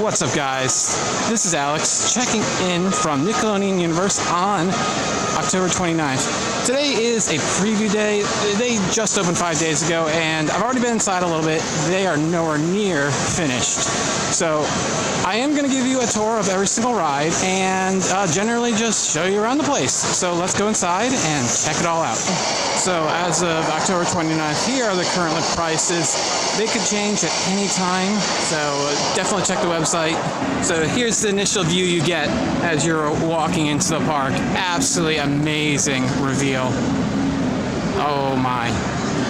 What's up, guys? This is Alex checking in from Nickelodeon Universe on October 29th. Today is a preview day. They just opened 5 days ago, and I've already been inside a little bit. They are nowhere near finished. So I am going to give you a tour of every single ride and generally just show you around the place. So let's go inside and check it all out. So as of October 29th, here are the current prices. They could change at any time, so definitely check the website. So here's the initial view you get as you're walking into the park. Absolutely amazing reveal. Oh my.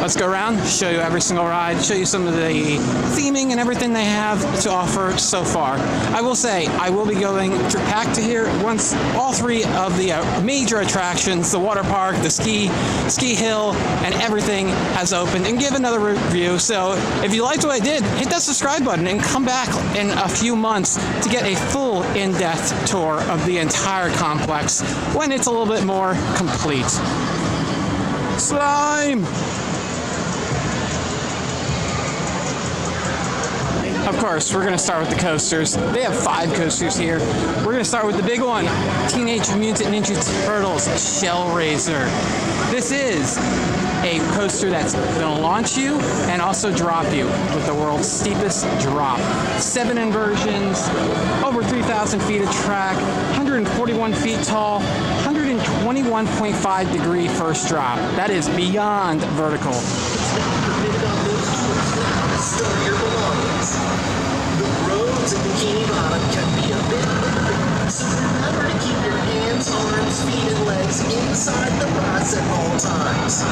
Let's go around, show you every single ride, show you some of the theming and everything they have to offer so far. I will say, I will be going back to here once all three of the major attractions, the water park, the ski hill, and everything has opened, and give another review. So if you liked what I did, hit that subscribe button and come back in a few months to get a full in-depth tour of the entire complex when it's a little bit more complete. Slime! Of course, we're going to start with the coasters. They have 5 coasters here. We're going to start with the big one, Teenage Mutant Ninja Turtles Shell Raiser. This is a coaster that's going to launch you and also drop you with the world's steepest drop. 7 inversions, over 3,000 feet of track, 141 feet tall, 121.5 degree first drop. That is beyond vertical. Store your belongings. The roads at Bikini Bottom can be a bit bumpy, so remember to keep your hands, arms, feet, and legs inside the bus at all times.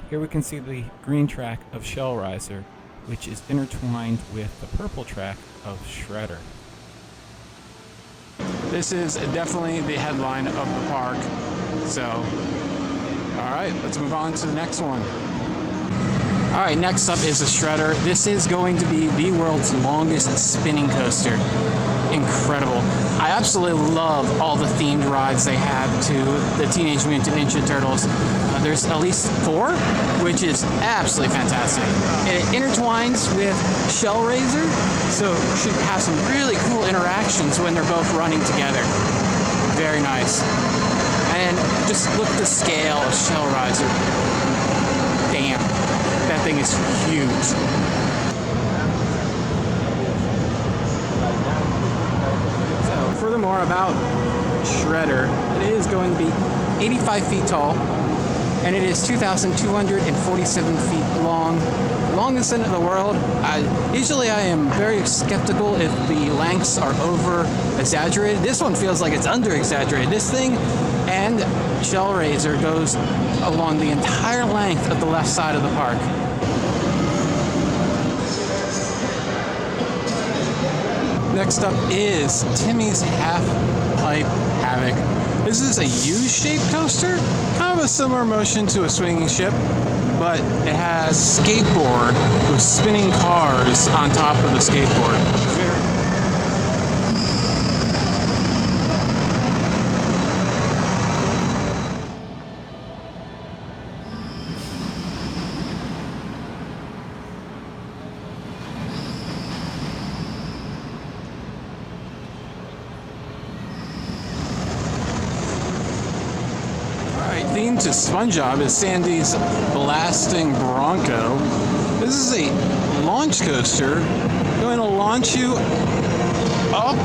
Here we can see the green track of Shell Raiser, which is intertwined with the purple track of Shredder. This is definitely the headline of the park, so alright, let's move on to the next one. Alright, next up is the Shredder. This is going to be the world's longest spinning coaster. Incredible. I absolutely love all the themed rides they have to the Teenage Mutant Ninja Turtles. There's at least 4, which is absolutely fantastic. It intertwines with Shell Raiser, so it should have some really cool interactions when they're both running together. Very nice. And just look at the scale of Shell Raiser. Damn, that thing is huge. So, furthermore about Shredder, it is going to be 85 feet tall, and it is 2,247 feet long. Longest in the world. Usually I am very skeptical if the lengths are over exaggerated. This one feels like it's under exaggerated. This thing and Shell Raiser goes along the entire length of the left side of the park. Next up is Timmy's Half-Pipe Havoc. This is a U-shaped coaster, kind of a similar motion to a swinging ship, but it has skateboard with spinning cars on top of the skateboard. Themed to SpongeBob is Sandy's Blasting Bronco. This is a launch coaster going to launch you up,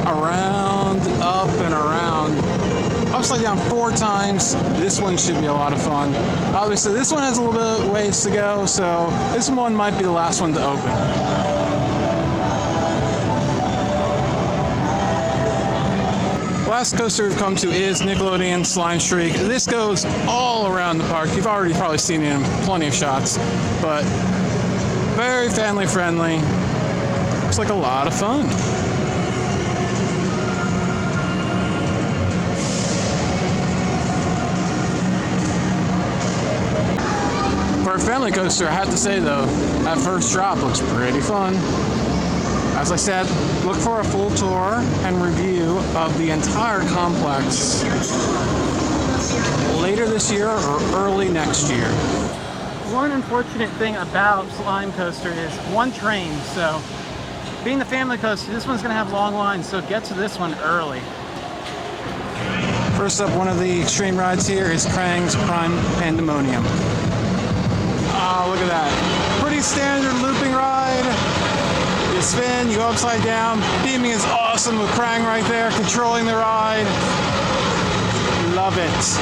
around, up, and around. Upside down 4 times. This one should be a lot of fun. Obviously, this one has a little bit of ways to go, so this one might be the last one to open. Last coaster we've come to is Nickelodeon Slime Streak. This goes all around the park. You've already probably seen it in plenty of shots, but very family friendly. Looks like a lot of fun. For a family coaster, I have to say though, that first drop looks pretty fun. As I said, look for a full tour and review of the entire complex later this year or early next year. One unfortunate thing about Slime Coaster is one train, so being the family coaster, this one's gonna have long lines, so get to this one early. First up, one of the extreme rides here is Krang's Prime Pandemonium. Oh, look at that. Pretty standard looping ride. You spin, you go upside down. Beaming is awesome with Krang right there, controlling the ride. Love it.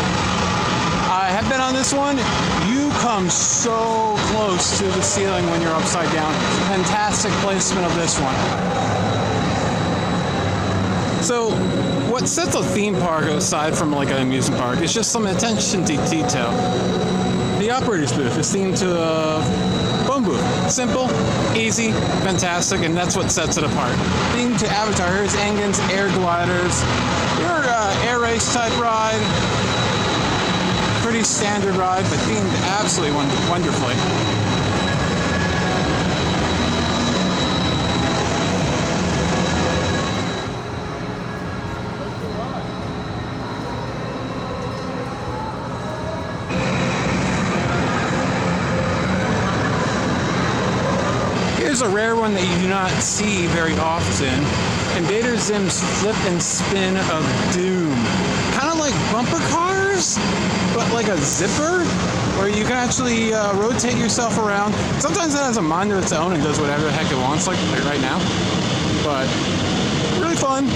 I have been on this one. You come so close to the ceiling when you're upside down. Fantastic placement of this one. So, what sets a theme park aside from like an amusement park is just some attention to detail. The operator's booth is themed to a phone booth. Simple, easy, fantastic, and that's what sets it apart. Themed to Avatar, here's Engin's Air Gliders, your air race type ride. Pretty standard ride, but themed absolutely wonderfully. Here's a rare one that you do not see very often. Invader Zim's Flip and Spin of Doom. Kind of like bumper cars, but like a zipper, where you can actually rotate yourself around. Sometimes it has a mind of its own and does whatever the heck it wants, like right now. But really fun,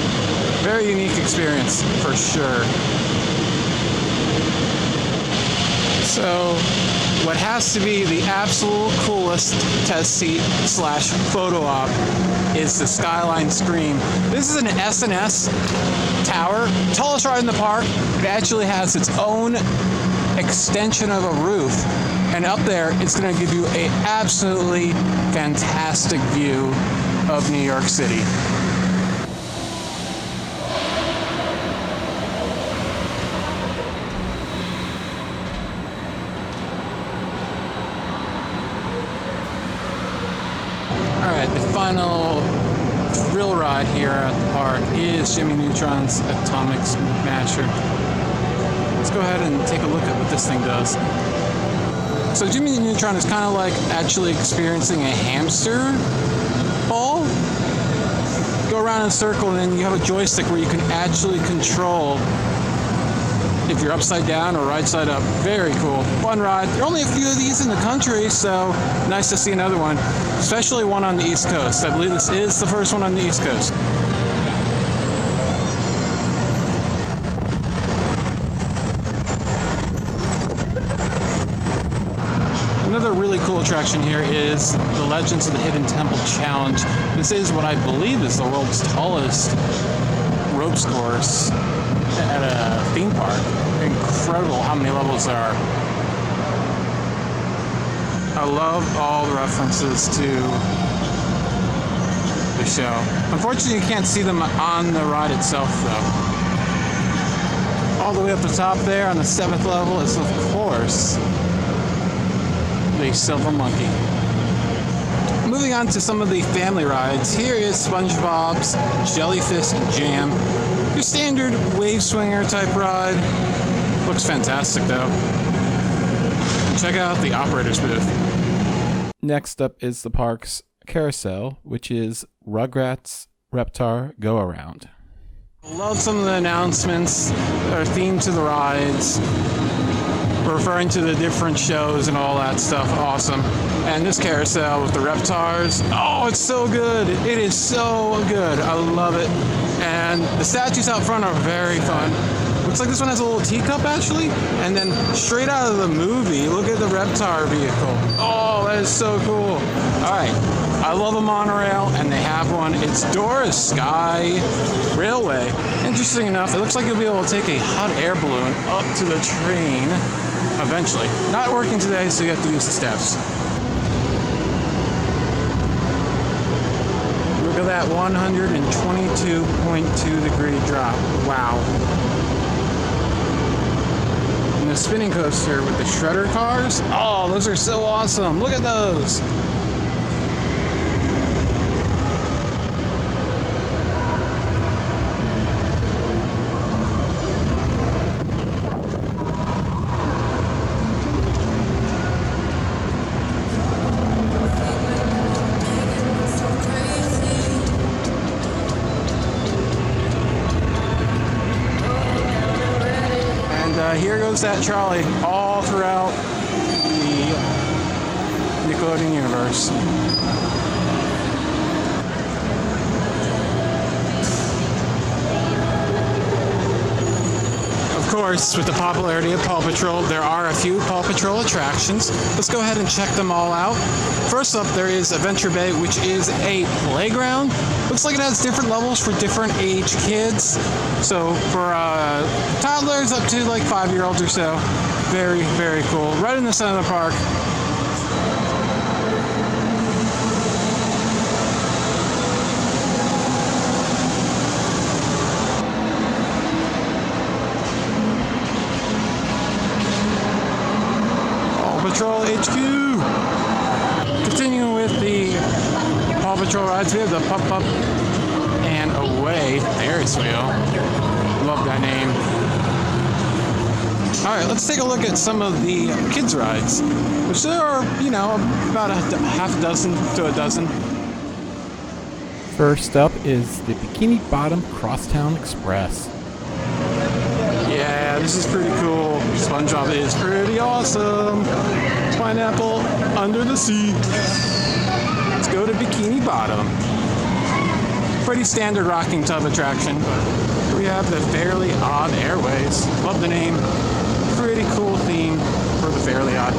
very unique experience for sure. So, what has to be the absolute coolest test seat / photo op is the Skyline Screen. This is an S&S tower, tallest ride in the park. It actually has its own extension of a roof, and up there it's going to give you an absolutely fantastic view of New York City. Alright, the final thrill ride here at the park is Jimmy Neutron's Atomic Smasher. Let's go ahead and take a look at what this thing does. So Jimmy Neutron is kind of like actually experiencing a hamster ball. Go around in a circle, and then you have a joystick where you can actually control if you're upside down or right side up. Very cool. Fun ride. There are only a few of these in the country, so nice to see another one, especially one on the East Coast. I believe this is the first one on the East Coast. Another really cool attraction here is the Legends of the Hidden Temple Challenge. This is what I believe is the world's tallest ropes course at a theme park. Incredible how many levels there are. I love all the references to the show. Unfortunately, you can't see them on the ride itself, though. All the way up the top there on the 7th level is, of course, the Silver Monkey. Moving on to some of the family rides, here is SpongeBob's Jellyfish Jam. Your standard wave swinger type ride. Looks fantastic though. Check out the operator's booth. Next up is the park's carousel, which is Rugrats Reptar Go Around. Love some of the announcements that are themed to the rides, referring to the different shows and all that stuff. Awesome. And this carousel with the Reptars, oh, it's so good. It is so good. I love it. And the statues out front are very fun. Looks like this one has a little teacup actually. And then straight out of the movie, look at the Reptar vehicle. Oh, that is so cool. All right. I love a monorail, and they have one. It's Dora's Sky Railway. Interesting enough, it looks like you'll be able to take a hot air balloon up to the train eventually. Not working today, so you have to use the steps. Look at that 122.2 degree drop. Wow. And the spinning coaster with the shredder cars. Oh, those are so awesome. Look at those. goes that trolley all throughout the Nickelodeon universe. Of course, with the popularity of Paw Patrol, there are a few Paw Patrol attractions. Let's go ahead and check them all out. First up, there is Adventure Bay, which is a playground. Looks like it has different levels for different age kids. So for toddlers up to like 5-year-olds or so. Very, very cool. Right in the center of the park. Patrol HQ. Continuing with the Paw Patrol rides, we have the Pup Up and Away Ferris wheel. Love that name. All right, let's take a look at some of the kids rides, which there are, about half a dozen to a dozen. First up is the Bikini Bottom Crosstown Express. Yeah, this is pretty cool. SpongeBob is pretty awesome. Pineapple under the sea. Let's go to Bikini Bottom. Pretty standard rocking tub attraction. Here we have the Fairly Odd Airways. Love the name. Pretty cool theme for the Fairly Odd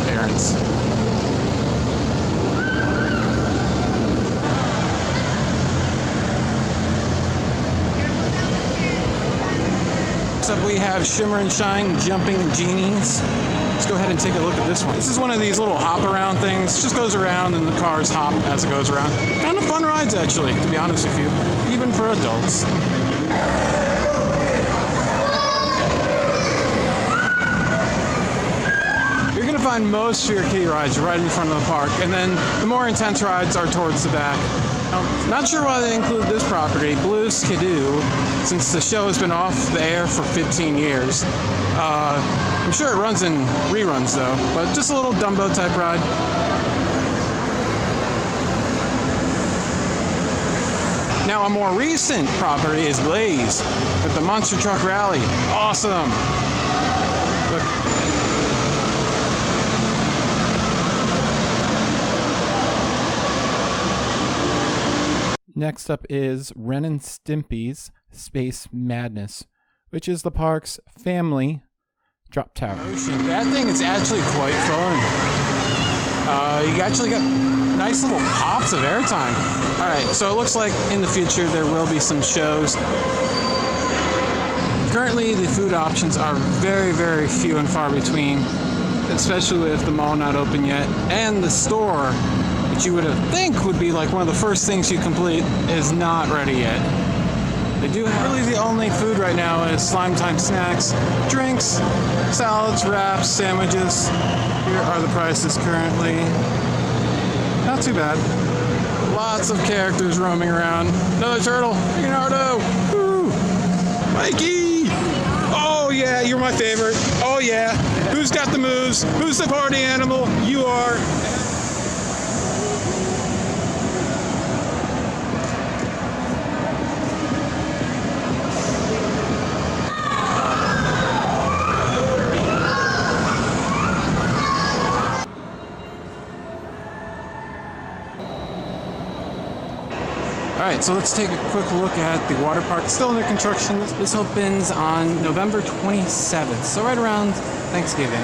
Parents. Next up we have Shimmer and Shine Jumping Genies. Let's go ahead and take a look at this one. This is one of these little hop around things. Just goes around and the cars hop as it goes around. Kind of fun rides actually, to be honest with you, even for adults. You're gonna find most of your kiddie rides right in front of the park, and then the more intense rides are towards the back. Not sure why they include this property, Blue Skidoo, since the show has been off the air for 15 years. I'm sure it runs in reruns though, but just a little Dumbo type ride. Now a more recent property is Blaze with the Monster Truck Rally. Awesome! Look. Next up is RenStimpys Space Madness, which is the park's family drop tower. That thing is actually quite fun. You actually got nice little pops of airtime. Alright, so it looks like in the future there will be some shows. Currently the food options are very, very few and far between, especially with the mall not open yet, and the store, which you would think would be like one of the first things you complete, is not ready yet. They do have, really the only food right now is Slime Time snacks, drinks, salads, wraps, sandwiches. Here are the prices currently. Not too bad. Lots of characters roaming around. Another turtle, Leonardo, woo! Mikey! Oh yeah, you're my favorite. Oh yeah, who's got the moves? Who's the party animal? You are. Alright, so let's take a quick look at the water park. It's still under construction. This opens on November 27th, so right around Thanksgiving.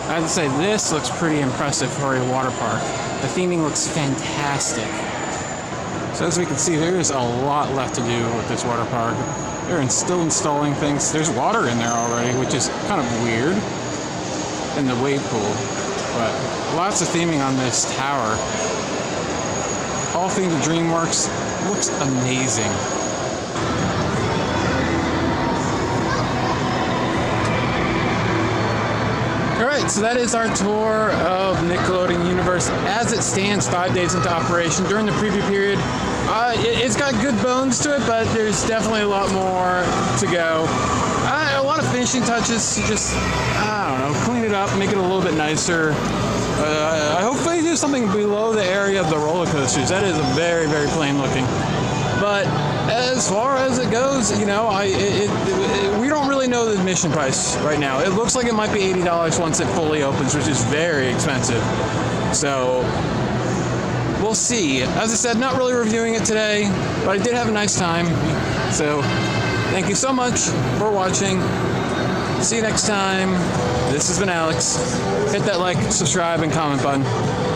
I have to say, this looks pretty impressive for a water park. The theming looks fantastic. So as we can see, there is a lot left to do with this water park. They're still installing things. There's water in there already, which is kind of weird, in the wave pool. But lots of theming on this tower. All themed to DreamWorks. Looks amazing. Alright, so that is our tour of Nickelodeon Universe as it stands 5 days into operation. During the preview period, it's got good bones to it, but there's definitely a lot more to go. A lot of finishing touches to just, I don't know, clean it up, make it a little bit nicer. I hopefully do something below the area of the roller coasters. That is very, very plain looking. But as far as it goes, you know, we don't really know the admission price right now. It looks like it might be $80 once it fully opens, which is very expensive. So we'll see. As I said, not really reviewing it today, but I did have a nice time. So thank you so much for watching. See you next time. This has been Alex. Hit that like, subscribe, and comment button.